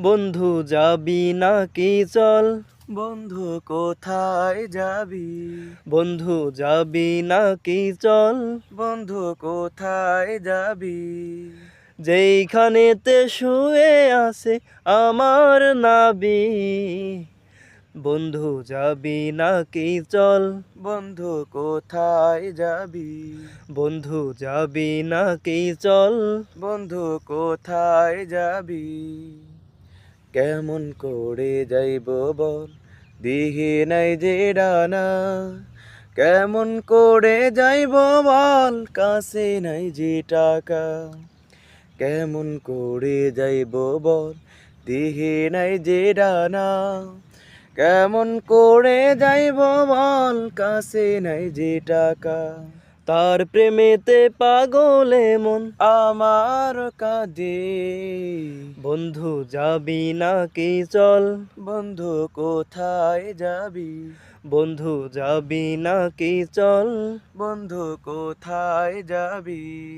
বন্ধু যাবি নাকি চল, বন্ধু কোথায় যাবি? বন্ধু যাবি নাকি চল, বন্ধু কোথায় যাবি? যেইখানেতে শুয়ে আছে আমার নাবি। বন্ধু যাবি নাকি চল, বন্ধু কোথায় যাবি? বন্ধু যাবি নাকি চল, বন্ধু কোথায় যাবি? কেমন করে যাইব বল, দিহি নাই যে ডানা। কেমন করে যাইব বল, কাছে নাই যে টাকা। কেমন করে যাইব বল, দিহি নাই যে ডানা। কেমন করে যাইব বল, কাছে নাই যে টাকা। তার প্রেমেতে পাগলে মন আমার কাঁদে। বন্ধু যাবি নাকি চল, বন্ধু কোথায় যাবি? বন্ধু যাবি নাকি চল। বন্ধু কোথায় যাবি?